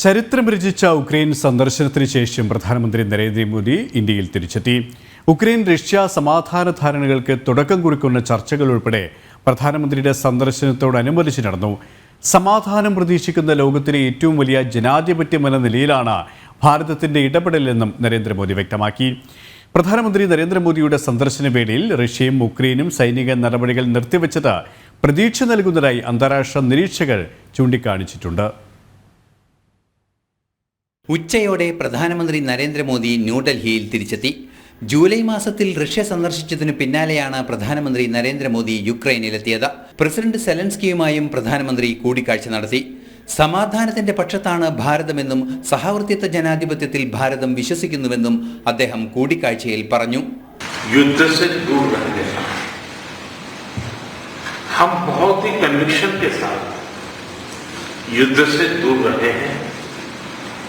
ചരിത്രം രചിച്ച ഉക്രൈൻ സന്ദർശനത്തിന് ശേഷം പ്രധാനമന്ത്രി നരേന്ദ്രമോദി ഇന്ത്യയിൽ തിരിച്ചെത്തി. ഉക്രൈൻ റഷ്യ സമാധാന ധാരണകൾക്ക് തുടക്കം കുറിക്കുന്ന ചർച്ചകൾ ഉൾപ്പെടെ പ്രധാനമന്ത്രിയുടെ സന്ദർശനത്തോടനുബന്ധിച്ച് നടന്നു. സമാധാനം പ്രതീക്ഷിക്കുന്ന ലോകത്തിലെ ഏറ്റവും വലിയ ജനാധിപത്യമെന്ന നിലയിലാണ് ഭാരതത്തിന്റെ ഇടപെടലെന്നും നരേന്ദ്രമോദി വ്യക്തമാക്കി. പ്രധാനമന്ത്രി നരേന്ദ്രമോദിയുടെ സന്ദർശന വേളയിൽ റഷ്യയും ഉക്രൈനും സൈനിക നടപടികൾ നിർത്തിവെച്ചത് പ്രതീക്ഷ നൽകുന്നതായി അന്താരാഷ്ട്ര നിരീക്ഷകർ ചൂണ്ടിക്കാണിച്ചിട്ടുണ്ട്. ഉച്ചയോടെ പ്രധാനമന്ത്രി നരേന്ദ്രമോദി ന്യൂഡൽഹിയിൽ തിരിച്ചെത്തി. ജൂലൈ മാസത്തിൽ റഷ്യ സന്ദർശിച്ചതിനു പിന്നാലെയാണ് പ്രധാനമന്ത്രി നരേന്ദ്രമോദി യുക്രൈനിലെത്തിയത്. പ്രസിഡന്റ് സെലൻസ്കിയുമായും പ്രധാനമന്ത്രി കൂടിക്കാഴ്ച നടത്തി. സമാധാനത്തിന്റെ പക്ഷത്താണ് ഭാരതമെന്നും സഹവർത്തിത്വ ജനാധിപത്യത്തിൽ ഭാരതം വിശ്വസിക്കുന്നുവെന്നും അദ്ദേഹം കൂടിക്കാഴ്ചയിൽ പറഞ്ഞു.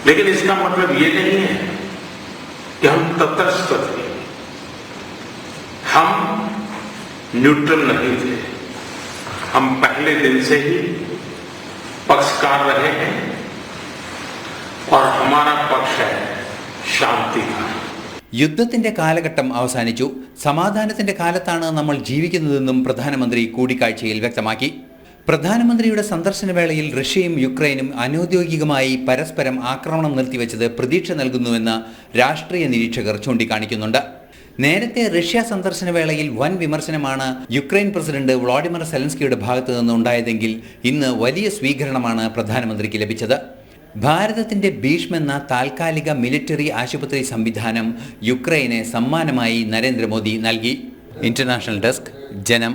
लेकिन इसका मतलब ये नहीं है कि हम तटस्थ थे, हम न्यूट्रल नहीं थे. हम पहले दिन से ही पक्षकार रहे हैं और हमारा पक्ष है शांति का. യുദ്ധത്തിന്റെ കാലഘട്ടം അവസാനിച്ചു. സമാധാനത്തിന്റെ കാലത്താണ് നമ്മൾ ജീവിക്കുന്നതെന്നും പ്രധാനമന്ത്രി കൂടിക്കാഴ്ചയിൽ വ്യക്തമാക്കി. പ്രധാനമന്ത്രിയുടെ സന്ദർശന വേളയിൽ റഷ്യയും യുക്രൈനും അനൗദ്യോഗികമായി പരസ്പരം ആക്രമണം നിർത്തിവെച്ചത് പ്രതീക്ഷ നൽകുന്നുവെന്ന് രാഷ്ട്രീയ നിരീക്ഷകർ ചൂണ്ടിക്കാണിക്കുന്നുണ്ട്. നേരത്തെ റഷ്യ സന്ദർശന വേളയിൽ വൻ വിമർശനമാണ് യുക്രൈൻ പ്രസിഡന്റ് വ്ളാഡിമിർ സെലൻസ്കിയുടെ ഭാഗത്തു നിന്നുണ്ടായതെങ്കിൽ ഇന്ന് വലിയ സ്വീകരണമാണ് പ്രധാനമന്ത്രിക്ക് ലഭിച്ചത്. ഭാരതത്തിന്റെ ഭീഷ്മെന്ന താൽക്കാലിക മിലിറ്ററി ആശുപത്രി സംവിധാനം യുക്രൈന് സമ്മാനമായി നരേന്ദ്രമോദി നൽകി. ഇന്റർനാഷണൽ ഡെസ്ക്, ജനം.